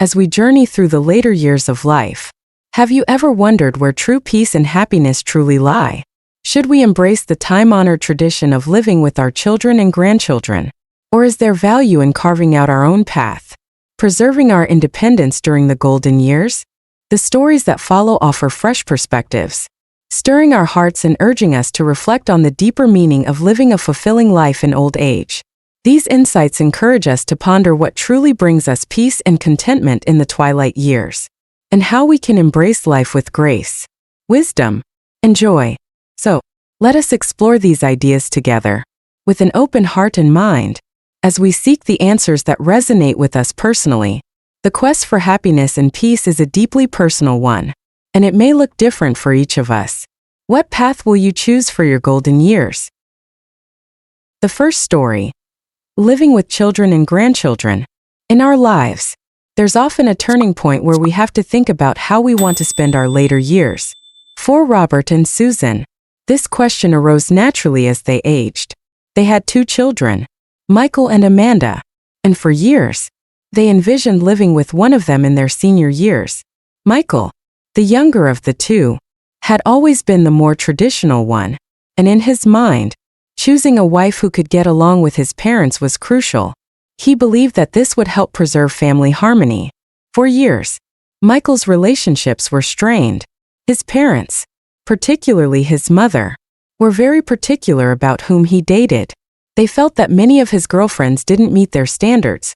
as we journey through the later years of life. Have you ever wondered where true peace and happiness truly lie? Should we embrace the time-honored tradition of living with our children and grandchildren? Or is there value in carving out our own path, preserving our independence during the golden years? The stories that follow offer fresh perspectives, stirring our hearts and urging us to reflect on the deeper meaning of living a fulfilling life in old age. These insights encourage us to ponder what truly brings us peace and contentment in the twilight years, and how we can embrace life with grace, wisdom, and joy. So, let us explore these ideas together, with an open heart and mind, as we seek the answers that resonate with us personally. The quest for happiness and peace is a deeply personal one, and it may look different for each of us. What path will you choose for your golden years? The first story: living with children and grandchildren. In our lives, there's often a turning point where we have to think about how we want to spend our later years. For Robert and Susan, this question arose naturally as they aged. They had 2 children, Michael and Amanda, and for years, they envisioned living with one of them in their senior years. Michael, the younger of the 2, had always been the more traditional one, and in his mind, choosing a wife who could get along with his parents was crucial. He believed that this would help preserve family harmony. For years, Michael's relationships were strained. His parents, particularly his mother, were very particular about whom he dated. They felt that many of his girlfriends didn't meet their standards,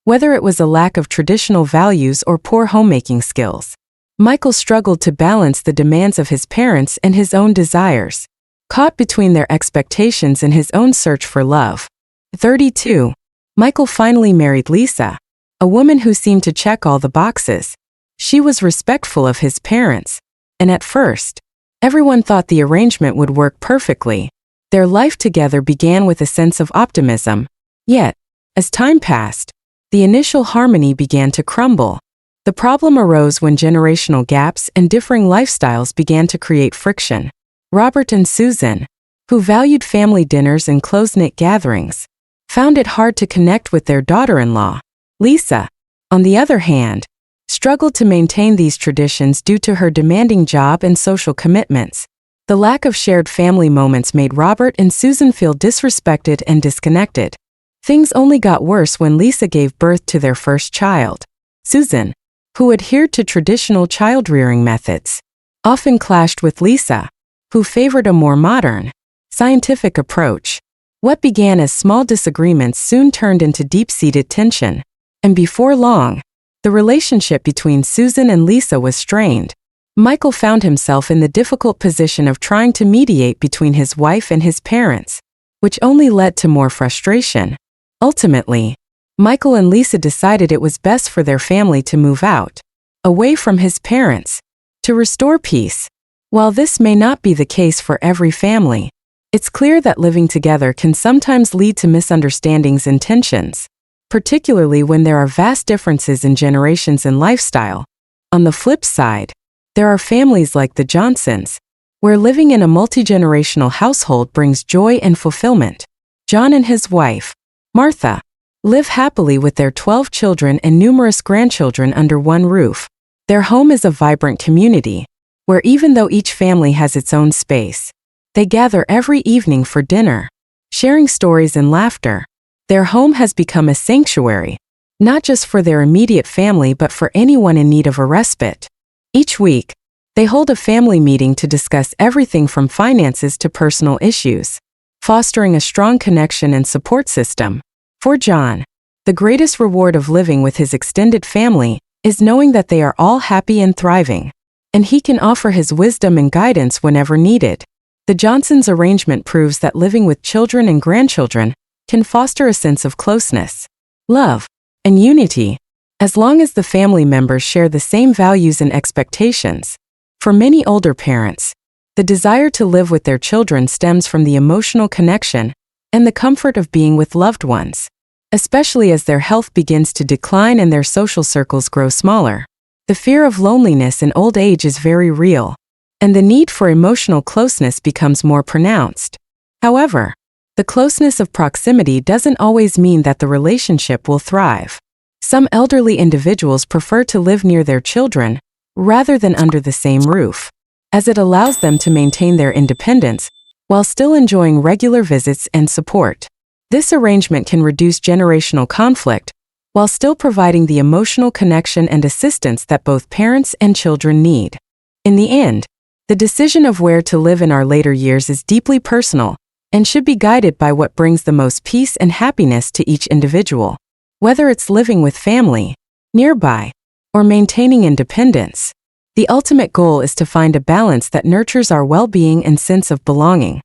whether it was a lack of traditional values or poor homemaking skills. Michael struggled to balance the demands of his parents and his own desires, caught between their expectations and his own search for love. 32. Michael finally married Lisa, a woman who seemed to check all the boxes. She was respectful of his parents, and at first, everyone thought the arrangement would work perfectly. Their life together began with a sense of optimism. Yet, as time passed, the initial harmony began to crumble. The problem arose when generational gaps and differing lifestyles began to create friction. Robert and Susan, who valued family dinners and close-knit gatherings, found it hard to connect with their daughter-in-law. Lisa, on the other hand, struggled to maintain these traditions due to her demanding job and social commitments. The lack of shared family moments made Robert and Susan feel disrespected and disconnected. Things only got worse when Lisa gave birth to their first child. Susan, who adhered to traditional child-rearing methods, often clashed with Lisa, who favored a more modern, scientific approach. What began as small disagreements soon turned into deep-seated tension, and before long, the relationship between Susan and Lisa was strained. Michael found himself in the difficult position of trying to mediate between his wife and his parents, which only led to more frustration. Ultimately, Michael and Lisa decided it was best for their family to move out, away from his parents, to restore peace. While this may not be the case for every family, it's clear that living together can sometimes lead to misunderstandings and tensions, particularly when there are vast differences in generations and lifestyle. On the flip side, there are families like the Johnsons, where living in a multi-generational household brings joy and fulfillment. John and his wife, Martha, live happily with their 12 children and numerous grandchildren under one roof. Their home is a vibrant community, where even though each family has its own space, they gather every evening for dinner, sharing stories and laughter. Their home has become a sanctuary, not just for their immediate family but for anyone in need of a respite. Each week, they hold a family meeting to discuss everything from finances to personal issues, fostering a strong connection and support system. For John, the greatest reward of living with his extended family is knowing that they are all happy and thriving, and he can offer his wisdom and guidance whenever needed. The Johnsons' arrangement proves that living with children and grandchildren can foster a sense of closeness, love, and unity, as long as the family members share the same values and expectations. For many older parents, the desire to live with their children stems from the emotional connection and the comfort of being with loved ones, especially as their health begins to decline and their social circles grow smaller. The fear of loneliness in old age is very real, and the need for emotional closeness becomes more pronounced. However, the closeness of proximity doesn't always mean that the relationship will thrive. Some elderly individuals prefer to live near their children rather than under the same roof, as it allows them to maintain their independence while still enjoying regular visits and support. This arrangement can reduce generational conflict while still providing the emotional connection and assistance that both parents and children need. In the end, the decision of where to live in our later years is deeply personal and should be guided by what brings the most peace and happiness to each individual. Whether it's living with family, nearby, or maintaining independence, the ultimate goal is to find a balance that nurtures our well-being and sense of belonging.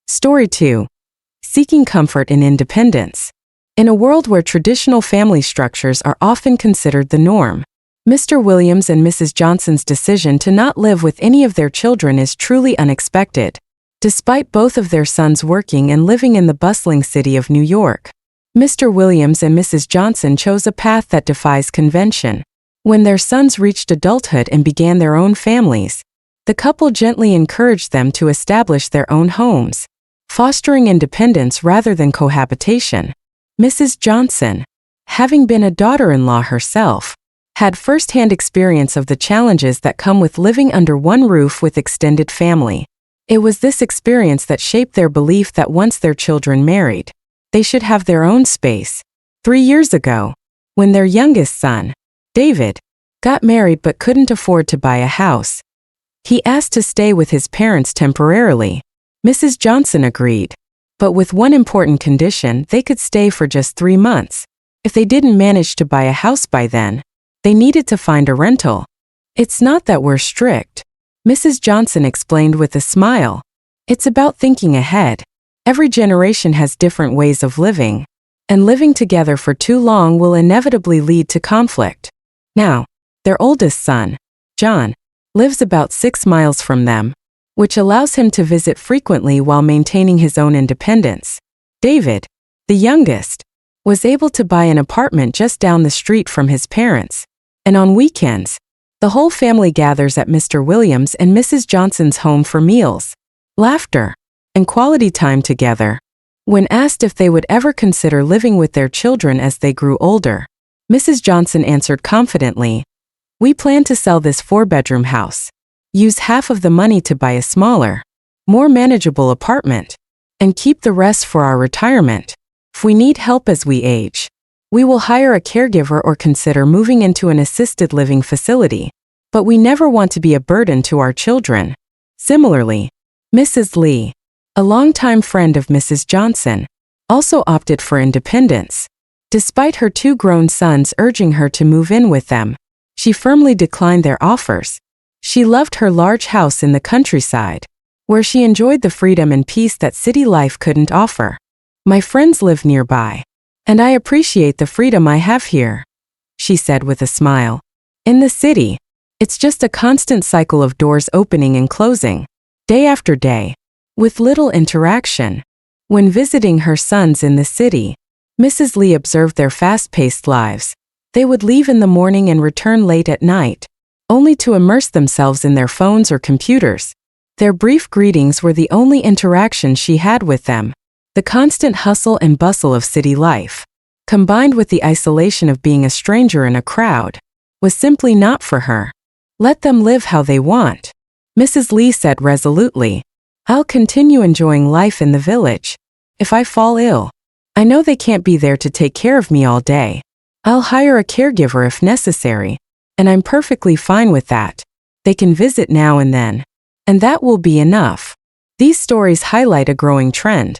Story 2. Seeking comfort in independence. In a world where traditional family structures are often considered the norm, Mr. Williams and Mrs. Johnson's decision to not live with any of their children is truly unexpected. Despite both of their sons working and living in the bustling city of New York, Mr. Williams and Mrs. Johnson chose a path that defies convention. When their sons reached adulthood and began their own families, the couple gently encouraged them to establish their own homes, fostering independence rather than cohabitation. Mrs. Johnson, having been a daughter-in-law herself, had first-hand experience of the challenges that come with living under one roof with extended family. It was this experience that shaped their belief that once their children married, they should have their own space. 3 years ago, when their youngest son, David, got married but couldn't afford to buy a house, he asked to stay with his parents temporarily. Mrs. Johnson agreed, but with one important condition: they could stay for just 3 months. If they didn't manage to buy a house by then, they needed to find a rental. "It's not that we're strict," Mrs. Johnson explained with a smile. "It's about thinking ahead. Every generation has different ways of living, and living together for too long will inevitably lead to conflict." Now, their oldest son, John, lives about 6 miles from them, which allows him to visit frequently while maintaining his own independence. David, the youngest, was able to buy an apartment just down the street from his parents, and on weekends, the whole family gathers at Mr. Williams and Mrs. Johnson's home for meals, laughter, and quality time together. When asked if they would ever consider living with their children as they grew older, Mrs. Johnson answered confidently, "We plan to sell this 4-bedroom house, use half of the money to buy a smaller, more manageable apartment, and keep the rest for our retirement. If we need help as we age, we will hire a caregiver or consider moving into an assisted living facility, but we never want to be a burden to our children." Similarly, Mrs. Lee, a longtime friend of Mrs. Johnson, also opted for independence. Despite her 2 grown sons urging her to move in with them, she firmly declined their offers. She loved her large house in the countryside, where she enjoyed the freedom and peace that city life couldn't offer. "My friends live nearby, and I appreciate the freedom I have here," she said with a smile. "In the city, it's just a constant cycle of doors opening and closing, day after day, with little interaction." When visiting her sons in the city, Mrs. Lee observed their fast-paced lives. They would leave in the morning and return late at night, only to immerse themselves in their phones or computers. Their brief greetings were the only interaction she had with them. The constant hustle and bustle of city life, combined with the isolation of being a stranger in a crowd, was simply not for her. "Let them live how they want," Mrs. Lee said resolutely. "I'll continue enjoying life in the village. If I fall ill, I know they can't be there to take care of me all day. I'll hire a caregiver if necessary, and I'm perfectly fine with that. They can visit now and then, and that will be enough." These stories highlight a growing trend.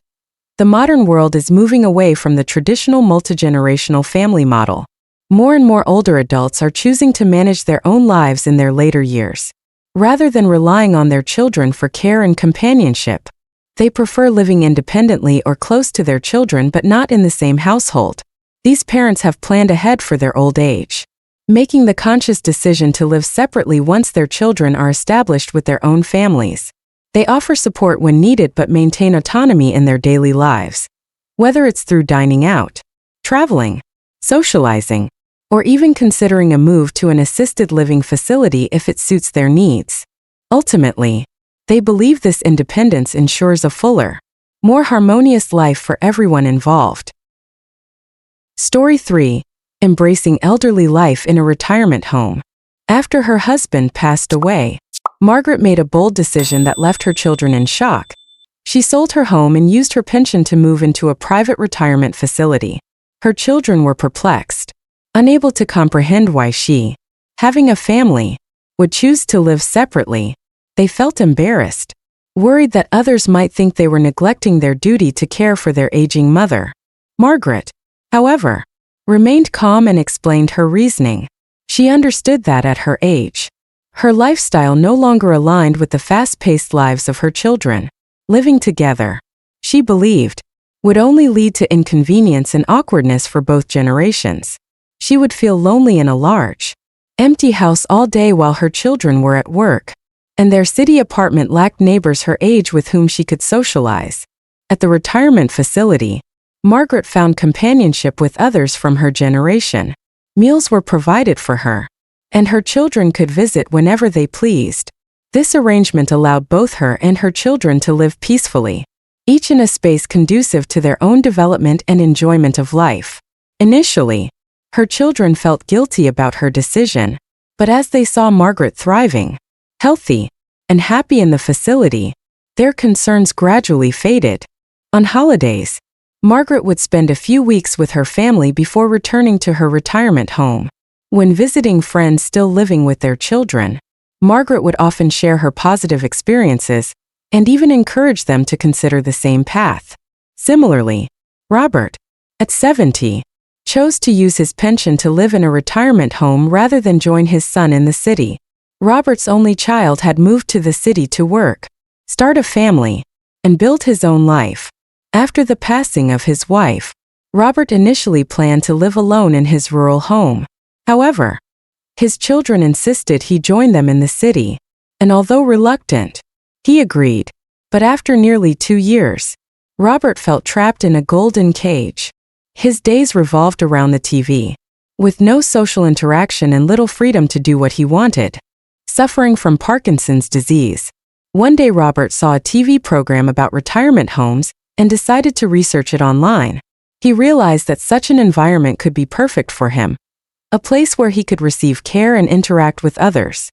The modern world is moving away from the traditional multigenerational family model. More and more older adults are choosing to manage their own lives in their later years. Rather than relying on their children for care and companionship, they prefer living independently or close to their children but not in the same household. These parents have planned ahead for their old age, making the conscious decision to live separately once their children are established with their own families. They offer support when needed but maintain autonomy in their daily lives, whether it's through dining out, traveling, socializing, or even considering a move to an assisted living facility if it suits their needs. Ultimately, they believe this independence ensures a fuller, more harmonious life for everyone involved. Story 3. Embracing elderly life in a retirement home. After her husband passed away, Margaret made a bold decision that left her children in shock. She sold her home and used her pension to move into a private retirement facility. Her children were perplexed, unable to comprehend why she, having a family, would choose to live separately. They felt embarrassed, worried that others might think they were neglecting their duty to care for their aging mother. Margaret, however, remained calm and explained her reasoning. She understood that at her age, her lifestyle no longer aligned with the fast-paced lives of her children. Living together, she believed, would only lead to inconvenience and awkwardness for both generations. She would feel lonely in a large, empty house all day while her children were at work, and their city apartment lacked neighbors her age with whom she could socialize. At the retirement facility, Margaret found companionship with others from her generation. Meals were provided for her, and her children could visit whenever they pleased. This arrangement allowed both her and her children to live peacefully, each in a space conducive to their own development and enjoyment of life. Initially, her children felt guilty about her decision, but as they saw Margaret thriving, healthy, and happy in the facility, their concerns gradually faded. On holidays, Margaret would spend a few weeks with her family before returning to her retirement home. When visiting friends still living with their children, Margaret would often share her positive experiences and even encourage them to consider the same path. Similarly, Robert, at 70, chose to use his pension to live in a retirement home rather than join his son in the city. Robert's only child had moved to the city to work, start a family, and build his own life. After the passing of his wife, Robert initially planned to live alone in his rural home. However, his children insisted he join them in the city, and although reluctant, he agreed. But after nearly 2 years, Robert felt trapped in a golden cage. His days revolved around the TV, with no social interaction and little freedom to do what he wanted. Suffering from Parkinson's disease, one day Robert saw a TV program about retirement homes and decided to research it online. He realized that such an environment could be perfect for him, a place where he could receive care and interact with others.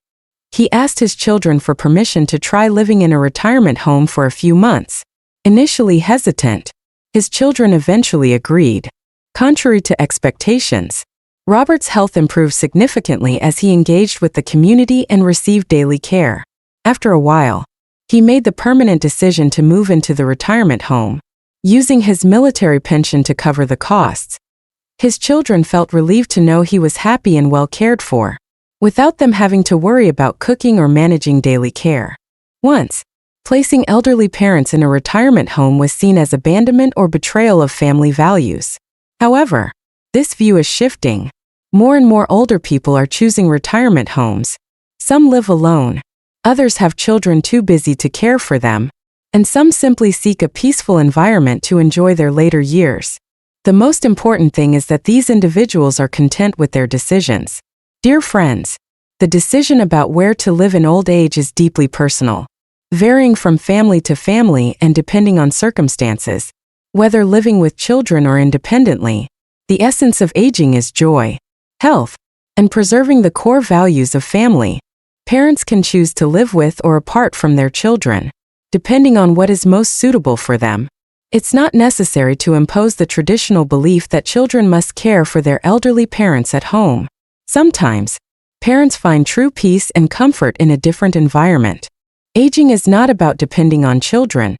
He asked his children for permission to try living in a retirement home for a few months. Initially hesitant, his children eventually agreed. Contrary to expectations, Robert's health improved significantly as he engaged with the community and received daily care. After a while, he made the permanent decision to move into the retirement home, using his military pension to cover the costs. His children felt relieved to know he was happy and well cared for, without them having to worry about cooking or managing daily care. Once, placing elderly parents in a retirement home was seen as abandonment or betrayal of family values. However, this view is shifting. More and more older people are choosing retirement homes. Some live alone, others have children too busy to care for them, and some simply seek a peaceful environment to enjoy their later years. The most important thing is that these individuals are content with their decisions. Dear friends, the decision about where to live in old age is deeply personal, varying from family to family and depending on circumstances. Whether living with children or independently, the essence of aging is joy, health, and preserving the core values of family. Parents can choose to live with or apart from their children, depending on what is most suitable for them. It's not necessary to impose the traditional belief that children must care for their elderly parents at home. Sometimes, parents find true peace and comfort in a different environment. Aging is not about depending on children.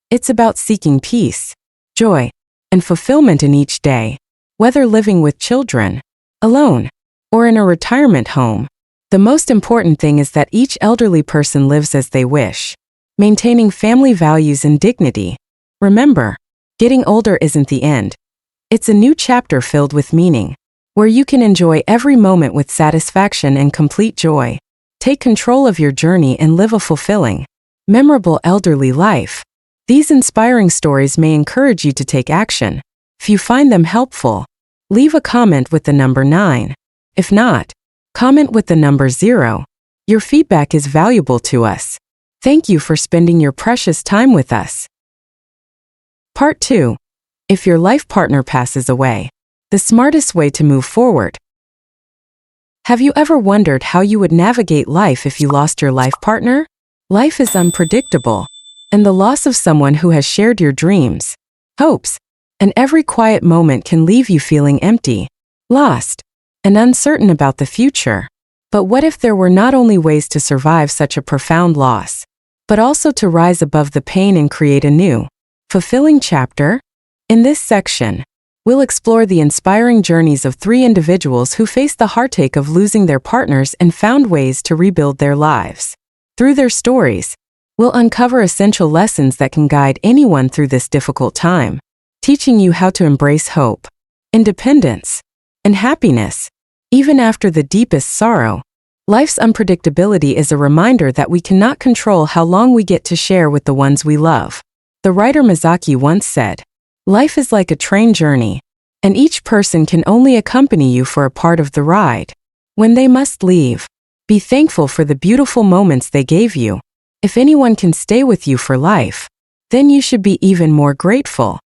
It's about seeking peace, joy, and fulfillment in each day. Whether living with children, alone, or in a retirement home, the most important thing is that each elderly person lives as they wish, maintaining family values and dignity. Remember, getting older isn't the end. It's a new chapter filled with meaning, where you can enjoy every moment with satisfaction and complete joy. Take control of your journey and live a fulfilling, memorable elderly life. These inspiring stories may encourage you to take action. If you find them helpful, leave a comment with the number 9. If not, comment with the number 0. Your feedback is valuable to us. Thank you for spending your precious time with us. Part 2. If your life partner passes away. the smartest way to move forward. Have you ever wondered how you would navigate life if you lost your life partner? Life is unpredictable, and the loss of someone who has shared your dreams, hopes, and every quiet moment can leave you feeling empty, lost, and uncertain about the future. But what if there were not only ways to survive such a profound loss, but also to rise above the pain and create a new, fulfilling chapter? In this section, we'll explore the inspiring journeys of 3 individuals who faced the heartache of losing their partners and found ways to rebuild their lives. Through their stories, we'll uncover essential lessons that can guide anyone through this difficult time, teaching you how to embrace hope, independence, and happiness, even after the deepest sorrow. Life's unpredictability is a reminder that we cannot control how long we get to share with the ones we love. The writer Miyazaki once said, "Life is like a train journey, and each person can only accompany you for a part of the ride. When they must leave, be thankful for the beautiful moments they gave you. If anyone can stay with you for life, then you should be even more grateful."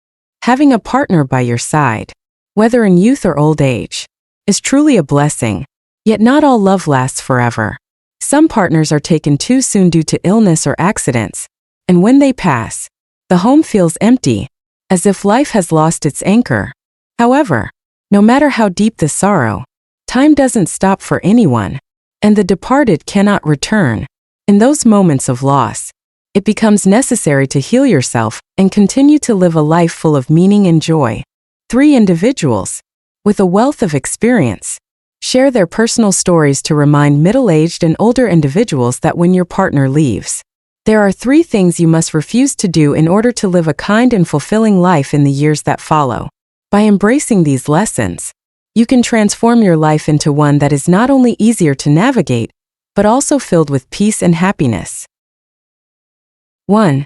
Having a partner by your side, whether in youth or old age, is truly a blessing. Yet not all love lasts forever. Some partners are taken too soon due to illness or accidents, and when they pass, the home feels empty, as if life has lost its anchor. However, no matter how deep the sorrow, time doesn't stop for anyone, and the departed cannot return. In those moments of loss, it becomes necessary to heal yourself and continue to live a life full of meaning and joy. 3 individuals, with a wealth of experience, share their personal stories to remind middle-aged and older individuals that when your partner leaves, there are 3 things you must refuse to do in order to live a kind and fulfilling life in the years that follow. By embracing these lessons, you can transform your life into one that is not only easier to navigate, but also filled with peace and happiness. 1.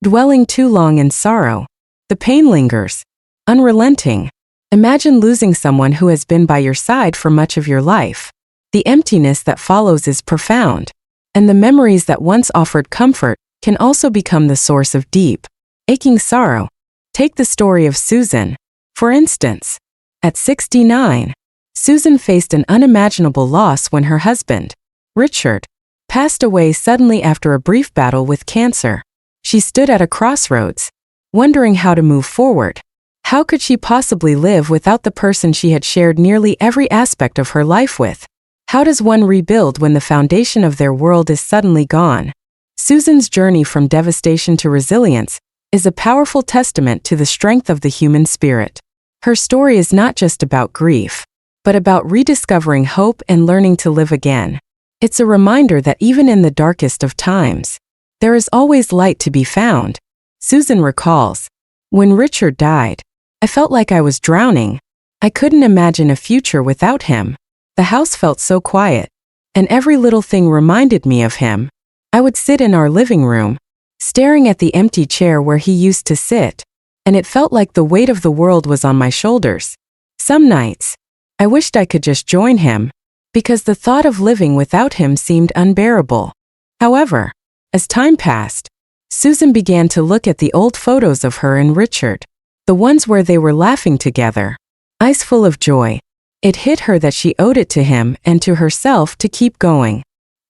Dwelling too long in sorrow. The pain lingers, unrelenting. Imagine losing someone who has been by your side for much of your life. The emptiness that follows is profound, and the memories that once offered comfort can also become the source of deep, aching sorrow. Take the story of Susan, for instance. At 69, Susan faced an unimaginable loss when her husband, Richard, passed away suddenly after a brief battle with cancer. She stood at a crossroads, wondering how to move forward. How could she possibly live without the person she had shared nearly every aspect of her life with? How does one rebuild when the foundation of their world is suddenly gone? Susan's journey from devastation to resilience is a powerful testament to the strength of the human spirit. Her story is not just about grief, but about rediscovering hope and learning to live again. It's a reminder that even in the darkest of times, there is always light to be found. Susan recalls, "When Richard died, I felt like I was drowning. I couldn't imagine a future without him. The house felt so quiet, and every little thing reminded me of him. I would sit in our living room, staring at the empty chair where he used to sit, and it felt like the weight of the world was on my shoulders. Some nights, I wished I could just join him, because the thought of living without him seemed unbearable." However, as time passed, Susan began to look at the old photos of her and Richard, the ones where they were laughing together, eyes full of joy. It hit her that she owed it to him and to herself to keep going.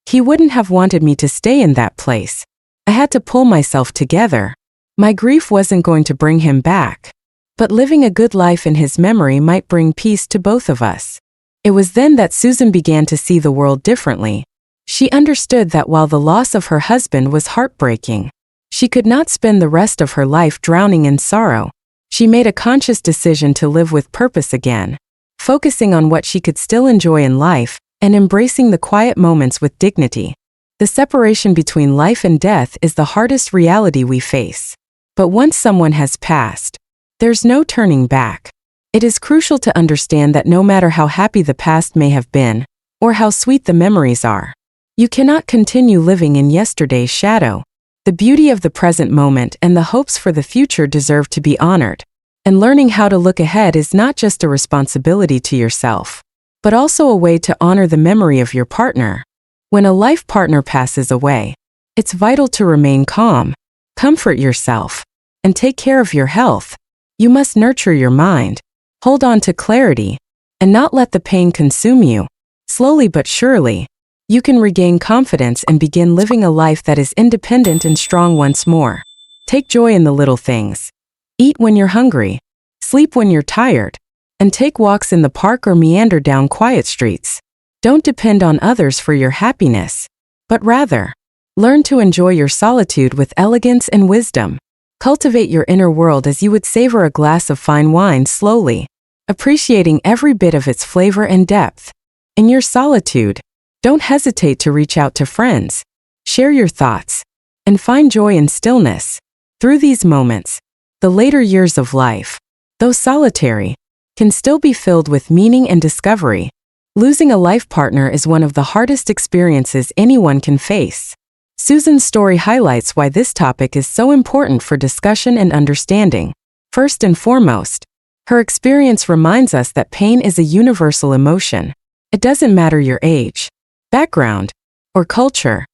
"He wouldn't have wanted me to stay in that place. I had to pull myself together. My grief wasn't going to bring him back. But living a good life in his memory might bring peace to both of us." It was then that Susan began to see the world differently. She understood that while the loss of her husband was heartbreaking, she could not spend the rest of her life drowning in sorrow. She made a conscious decision to live with purpose again, focusing on what she could still enjoy in life and embracing the quiet moments with dignity. The separation between life and death is the hardest reality we face. But once someone has passed, there's no turning back. It is crucial to understand that no matter how happy the past may have been, or how sweet the memories are, you cannot continue living in yesterday's shadow. The beauty of the present moment and the hopes for the future deserve to be honored. And learning how to look ahead is not just a responsibility to yourself, but also a way to honor the memory of your partner. When a life partner passes away, it's vital to remain calm, comfort yourself, and take care of your health. You must nurture your mind, Hold on to clarity, and not let the pain consume you. Slowly but surely, you can regain confidence and begin living a life that is independent and strong once more. Take joy in the little things. Eat when you're hungry, sleep when you're tired, and take walks in the park or meander down quiet streets. Don't depend on others for your happiness, but rather, learn to enjoy your solitude with elegance and wisdom. Cultivate your inner world as you would savor a glass of fine wine slowly, appreciating every bit of its flavor and depth. In your solitude, don't hesitate to reach out to friends, share your thoughts, and find joy in stillness. Through these moments, the later years of life, though solitary, can still be filled with meaning and discovery. Losing a life partner is one of the hardest experiences anyone can face. Susan's story highlights why this topic is so important for discussion and understanding. First and foremost, her experience reminds us that pain is a universal emotion. It doesn't matter your age, background, or culture.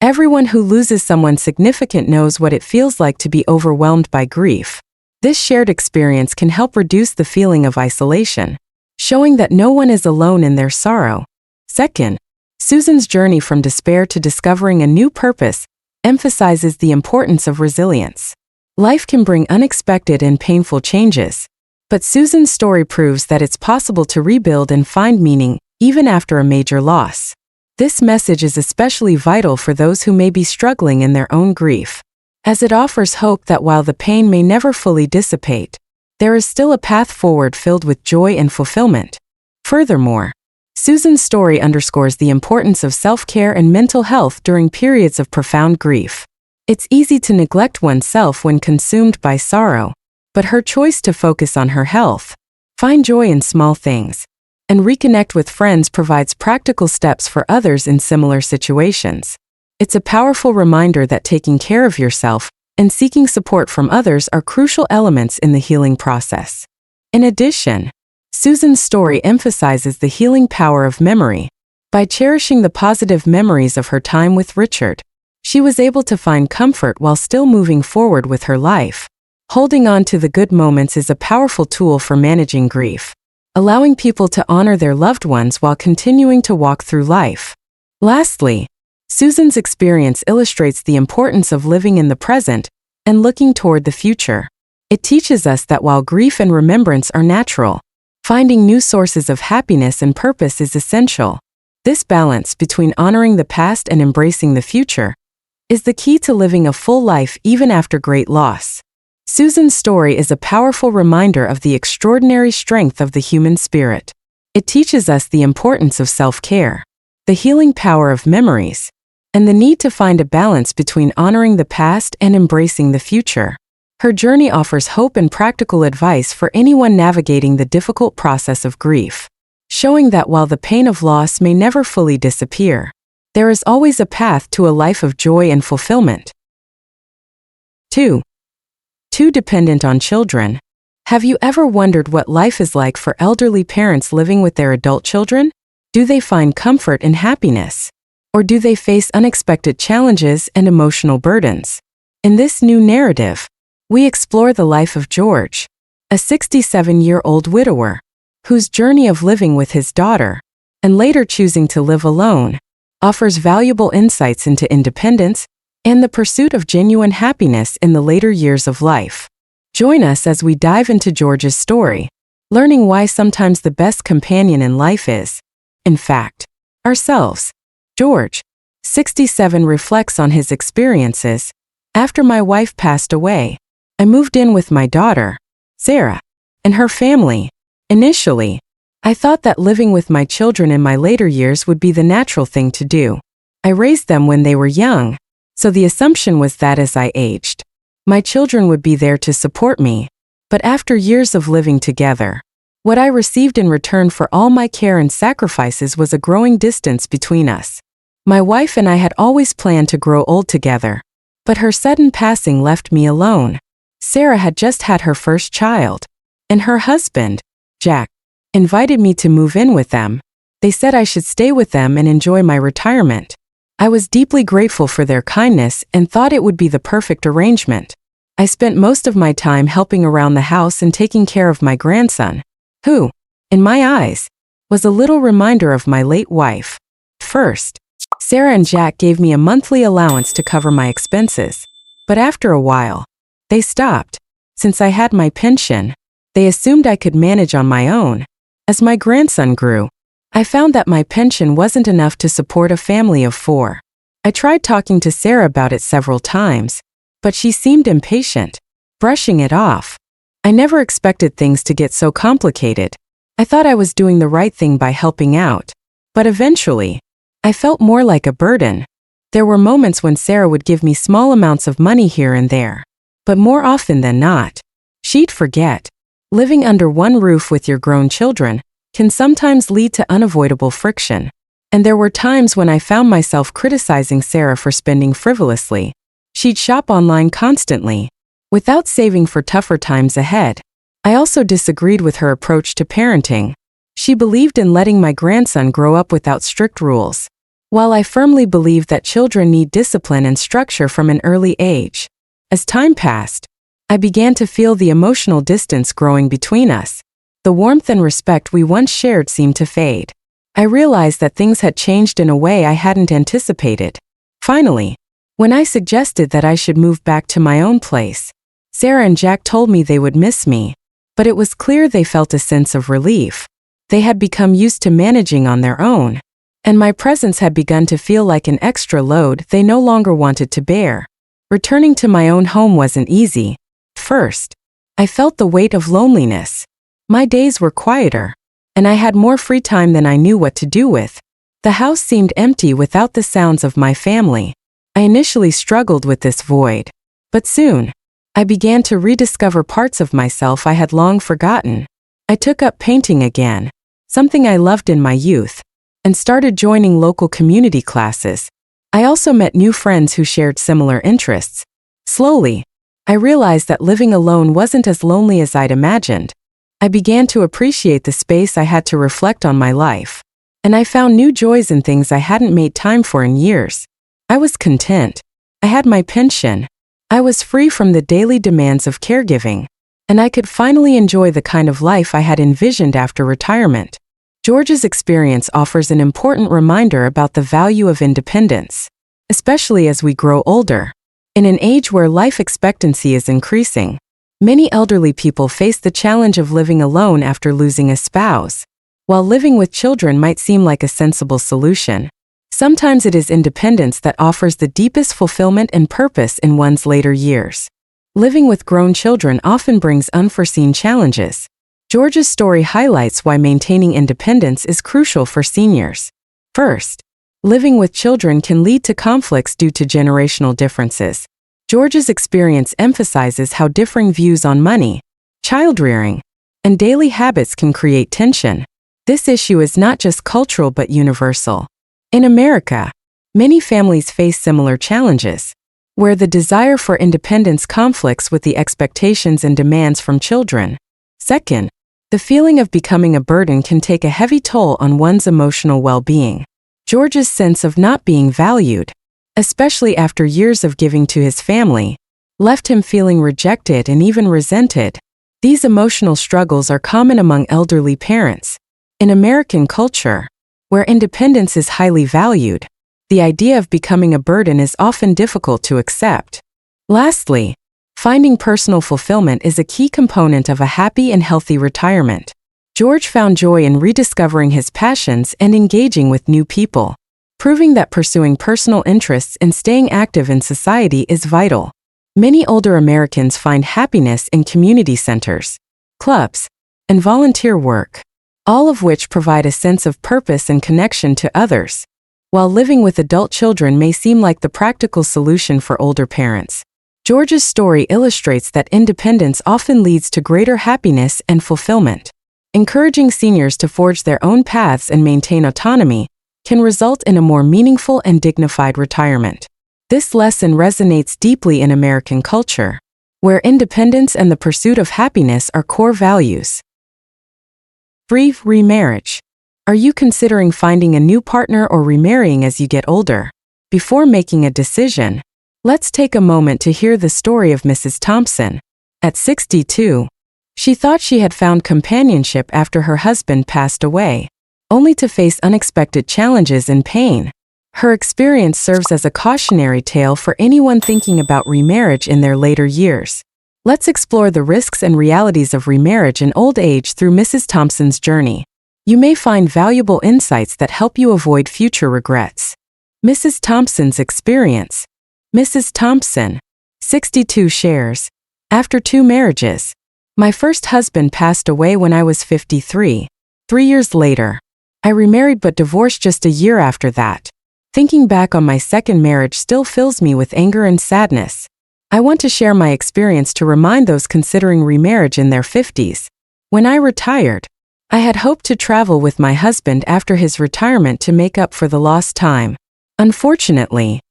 Everyone who loses someone significant knows what it feels like to be overwhelmed by grief. This shared experience can help reduce the feeling of isolation, showing that no one is alone in their sorrow. Second, Susan's journey from despair to discovering a new purpose emphasizes the importance of resilience. Life can bring unexpected and painful changes, but Susan's story proves that it's possible to rebuild and find meaning even after a major loss. This message is especially vital for those who may be struggling in their own grief, as it offers hope that while the pain may never fully dissipate, there is still a path forward filled with joy and fulfillment. Furthermore, Susan's story underscores the importance of self-care and mental health during periods of profound grief. It's easy to neglect oneself when consumed by sorrow, but her choice to focus on her health, find joy in small things, and reconnect with friends provides practical steps for others in similar situations. It's a powerful reminder that taking care of yourself and seeking support from others are crucial elements in the healing process. In addition, Susan's story emphasizes the healing power of memory. By cherishing the positive memories of her time with Richard, she was able to find comfort while still moving forward with her life. Holding on to the good moments is a powerful tool for managing grief, allowing people to honor their loved ones while continuing to walk through life. Lastly, Susan's experience illustrates the importance of living in the present and looking toward the future. It teaches us that while grief and remembrance are natural, finding new sources of happiness and purpose is essential. This balance between honoring the past and embracing the future is the key to living a full life even after great loss. Susan's story is a powerful reminder of the extraordinary strength of the human spirit. It teaches us the importance of self-care, the healing power of memories, and the need to find a balance between honoring the past and embracing the future. Her journey offers hope and practical advice for anyone navigating the difficult process of grief, showing that while the pain of loss may never fully disappear, there is always a path to a life of joy and fulfillment. 2. Too dependent on children. Have you ever wondered what life is like for elderly parents living with their adult children? Do they find comfort and happiness? Or do they face unexpected challenges and emotional burdens? In this new narrative, we explore the life of George, a 67-year-old widower, whose journey of living with his daughter, and later choosing to live alone, offers valuable insights into independence and the pursuit of genuine happiness in the later years of life. Join us as we dive into George's story, learning why sometimes the best companion in life is, in fact, ourselves. George, 67, reflects on his experiences. After my wife passed away, I moved in with my daughter, Sarah, and her family. Initially, I thought that living with my children in my later years would be the natural thing to do. I raised them when they were young, so the assumption was that as I aged, my children would be there to support me. But after years of living together, what I received in return for all my care and sacrifices was a growing distance between us. My wife and I had always planned to grow old together, but her sudden passing left me alone. Sarah had just had her first child, and her husband, Jack, invited me to move in with them. They said I should stay with them and enjoy my retirement. I was deeply grateful for their kindness and thought it would be the perfect arrangement. I spent most of my time helping around the house and taking care of my grandson, who, in my eyes, was a little reminder of my late wife. First, Sarah and Jack gave me a monthly allowance to cover my expenses, but after a while, they stopped. Since I had my pension, they assumed I could manage on my own. As my grandson grew, I found that my pension wasn't enough to support a family of 4. I tried talking to Sarah about it several times, but she seemed impatient, brushing it off. I never expected things to get so complicated. I thought I was doing the right thing by helping out, but eventually, I felt more like a burden. There were moments when Sarah would give me small amounts of money here and there, but more often than not, she'd forget. Living under one roof with your grown children can sometimes lead to unavoidable friction, and there were times when I found myself criticizing Sarah for spending frivolously. She'd shop online constantly, without saving for tougher times ahead. I also disagreed with her approach to parenting. She believed in letting my grandson grow up without strict rules, while I firmly believed that children need discipline and structure from an early age. As time passed, I began to feel the emotional distance growing between us. The warmth and respect we once shared seemed to fade. I realized that things had changed in a way I hadn't anticipated. Finally, when I suggested that I should move back to my own place, Sarah and Jack told me they would miss me, but it was clear they felt a sense of relief. They had become used to managing on their own, and my presence had begun to feel like an extra load they no longer wanted to bear. Returning to my own home wasn't easy. First, I felt the weight of loneliness. My days were quieter, and I had more free time than I knew what to do with. The house seemed empty without the sounds of my family. I initially struggled with this void, but soon, I began to rediscover parts of myself I had long forgotten. I took up painting again, something I loved in my youth, and started joining local community classes. I also met new friends who shared similar interests. Slowly, I realized that living alone wasn't as lonely as I'd imagined. I began to appreciate the space I had to reflect on my life, and I found new joys in things I hadn't made time for in years. I was content. I had my pension. I was free from the daily demands of caregiving, and I could finally enjoy the kind of life I had envisioned after retirement. George's experience offers an important reminder about the value of independence, especially as we grow older. In an age where life expectancy is increasing, many elderly people face the challenge of living alone after losing a spouse. While living with children might seem like a sensible solution, sometimes it is independence that offers the deepest fulfillment and purpose in one's later years. Living with grown children often brings unforeseen challenges. George's story highlights why maintaining independence is crucial for seniors. First, living with children can lead to conflicts due to generational differences. George's experience emphasizes how differing views on money, child-rearing, and daily habits can create tension. This issue is not just cultural but universal. In America, many families face similar challenges, where the desire for independence conflicts with the expectations and demands from children. Second, the feeling of becoming a burden can take a heavy toll on one's emotional well-being. George's sense of not being valued, especially after years of giving to his family, left him feeling rejected and even resented. These emotional struggles are common among elderly parents. In American culture, where independence is highly valued, the idea of becoming a burden is often difficult to accept. Lastly, finding personal fulfillment is a key component of a happy and healthy retirement. George found joy in rediscovering his passions and engaging with new people, proving that pursuing personal interests and staying active in society is vital. Many older Americans find happiness in community centers, clubs, and volunteer work, all of which provide a sense of purpose and connection to others. While living with adult children may seem like the practical solution for older parents, George's story illustrates that independence often leads to greater happiness and fulfillment. Encouraging seniors to forge their own paths and maintain autonomy can result in a more meaningful and dignified retirement. This lesson resonates deeply in American culture, where independence and the pursuit of happiness are core values. Brief remarriage. Are you considering finding a new partner or remarrying as you get older? Before making a decision, let's take a moment to hear the story of Mrs. Thompson. At 62, She thought she had found companionship after her husband passed away, only to face unexpected challenges and pain. Her experience serves as a cautionary tale for anyone thinking about remarriage in their later years. Let's explore the risks and realities of remarriage in old age through Mrs. Thompson's journey. You may find valuable insights that help you avoid future regrets. Mrs. Thompson's experience. Mrs. Thompson, 62, shares. After 2 marriages. My first husband passed away when I was 53. 3 years later. I remarried but divorced just a year after that. Thinking back on my second marriage still fills me with anger and sadness. I want to share my experience to remind those considering remarriage in their 50s. When I retired, I had hoped to travel with my husband after his retirement to make up for the lost time. Unfortunately,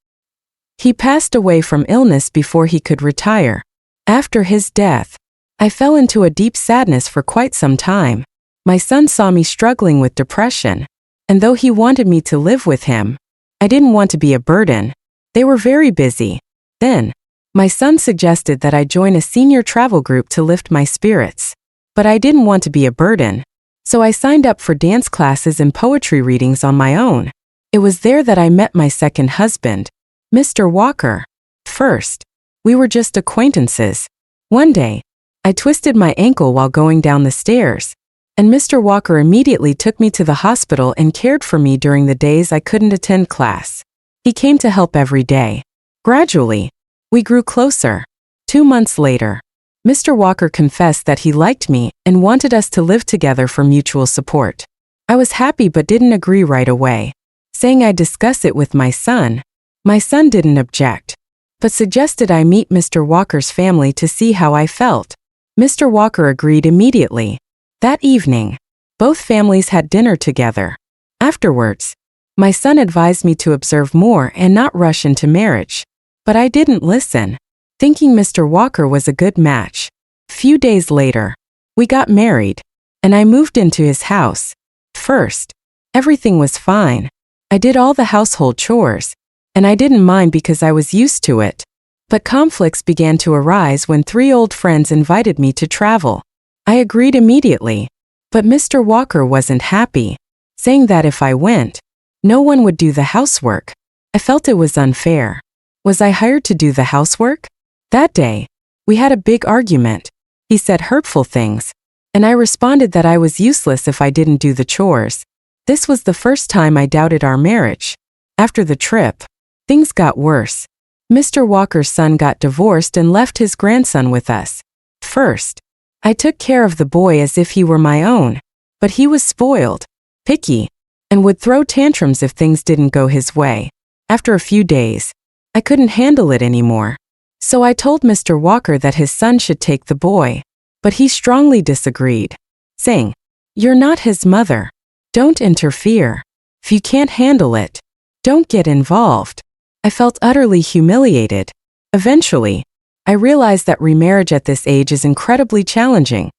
he passed away from illness before he could retire. After his death, I fell into a deep sadness for quite some time. My son saw me struggling with depression, and though he wanted me to live with him, I didn't want to be a burden. They were very busy. Then, my son suggested that I join a senior travel group to lift my spirits. But I didn't want to be a burden, so I signed up for dance classes and poetry readings on my own. It was there that I met my second husband, Mr. Walker. First, we were just acquaintances. One day, I twisted my ankle while going down the stairs, and Mr. Walker immediately took me to the hospital and cared for me during the days I couldn't attend class. He came to help every day. Gradually, we grew closer. 2 months later, Mr. Walker confessed that he liked me and wanted us to live together for mutual support. I was happy but didn't agree right away, saying I'd discuss it with my son. My son didn't object, but suggested I meet Mr. Walker's family to see how I felt. Mr. Walker agreed immediately. That evening, both families had dinner together. Afterwards, my son advised me to observe more and not rush into marriage. But I didn't listen, thinking Mr. Walker was a good match. Few days later, we got married, and I moved into his house. First, everything was fine. I did all the household chores, and I didn't mind because I was used to it. But conflicts began to arise when 3 old friends invited me to travel. I agreed immediately, but Mr. Walker wasn't happy, saying that if I went, no one would do the housework. I felt it was unfair. Was I hired to do the housework? That day, we had a big argument. He said hurtful things, and I responded that I was useless if I didn't do the chores. This was the first time I doubted our marriage. After the trip, things got worse. Mr. Walker's son got divorced and left his grandson with us. First, I took care of the boy as if he were my own, but he was spoiled, picky, and would throw tantrums if things didn't go his way. After a few days, I couldn't handle it anymore. So I told Mr. Walker that his son should take the boy, but he strongly disagreed, saying, "You're not his mother. Don't interfere. If you can't handle it, don't get involved." I felt utterly humiliated. Eventually, I realized that remarriage at this age is incredibly challenging.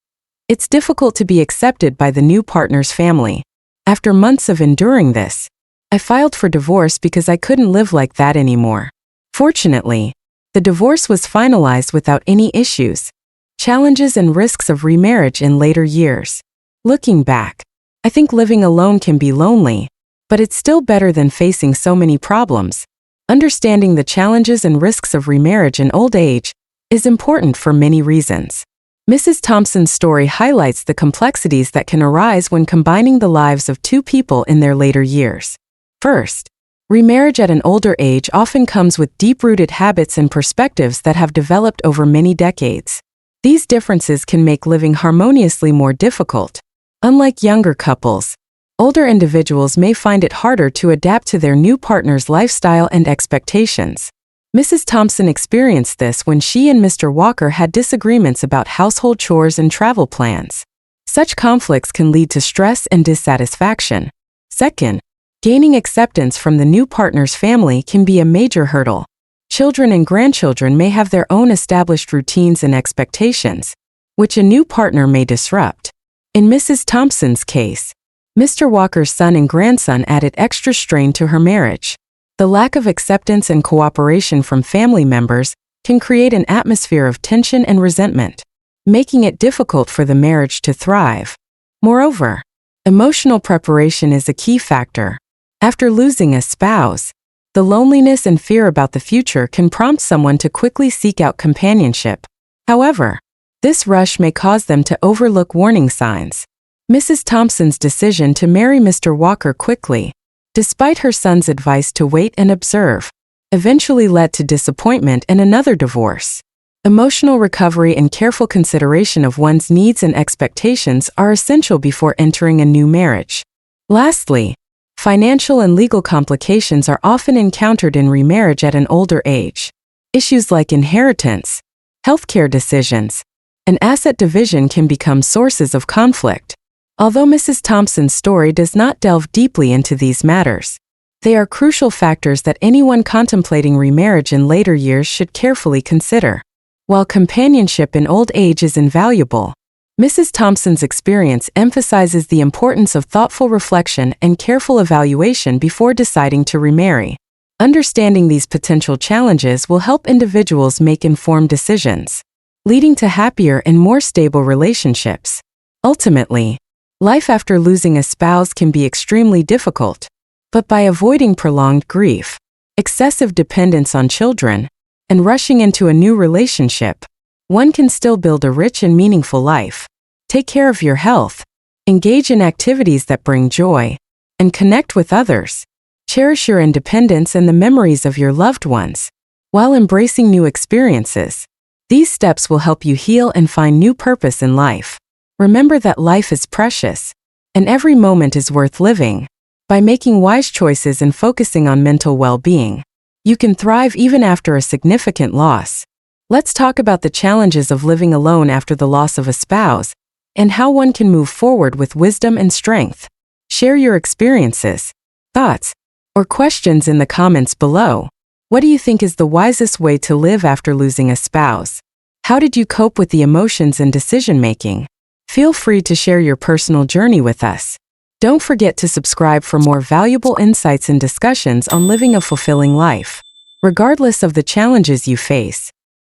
It's difficult to be accepted by the new partner's family. After months of enduring this, I filed for divorce because I couldn't live like that anymore. Fortunately, the divorce was finalized without any issues. Challenges and risks of remarriage in later years. Looking back, I think living alone can be lonely, but it's still better than facing so many problems. Understanding the challenges and risks of remarriage in old age is important for many reasons. Mrs. Thompson's story highlights the complexities that can arise when combining the lives of 2 people in their later years. First, remarriage at an older age often comes with deep-rooted habits and perspectives that have developed over many decades. These differences can make living harmoniously more difficult. Unlike younger couples, older individuals may find it harder to adapt to their new partner's lifestyle and expectations. Mrs. Thompson experienced this when she and Mr. Walker had disagreements about household chores and travel plans. Such conflicts can lead to stress and dissatisfaction. Second, gaining acceptance from the new partner's family can be a major hurdle. Children and grandchildren may have their own established routines and expectations, which a new partner may disrupt. In Mrs. Thompson's case, Mr. Walker's son and grandson added extra strain to her marriage. The lack of acceptance and cooperation from family members can create an atmosphere of tension and resentment. making it difficult for the marriage to thrive. Moreover, emotional preparation is a key factor. After losing a spouse, the loneliness and fear about the future can prompt someone to quickly seek out companionship. However, this rush may cause them to overlook warning signs. Mrs. Thompson's decision to marry Mr. Walker quickly, despite her son's advice to wait and observe, eventually led to disappointment and another divorce. Emotional recovery and careful consideration of one's needs and expectations are essential before entering a new marriage. Lastly, financial and legal complications are often encountered in remarriage at an older age. Issues like inheritance, healthcare decisions, and asset division can become sources of conflict. Although Mrs. Thompson's story does not delve deeply into these matters, they are crucial factors that anyone contemplating remarriage in later years should carefully consider. While companionship in old age is invaluable, Mrs. Thompson's experience emphasizes the importance of thoughtful reflection and careful evaluation before deciding to remarry. Understanding these potential challenges will help individuals make informed decisions, leading to happier and more stable relationships. Ultimately, life after losing a spouse can be extremely difficult, but by avoiding prolonged grief, excessive dependence on children, and rushing into a new relationship, one can still build a rich and meaningful life. Take care of your health, engage in activities that bring joy, and connect with others. Cherish your independence and the memories of your loved ones, while embracing new experiences. These steps will help you heal and find new purpose in life. Remember that life is precious, and every moment is worth living. By making wise choices and focusing on mental well-being, you can thrive even after a significant loss. Let's talk about the challenges of living alone after the loss of a spouse, and how one can move forward with wisdom and strength. Share your experiences, thoughts, or questions in the comments below. What do you think is the wisest way to live after losing a spouse? How did you cope with the emotions and decision-making? Feel free to share your personal journey with us. Don't forget to subscribe for more valuable insights and discussions on living a fulfilling life. Regardless of the challenges you face,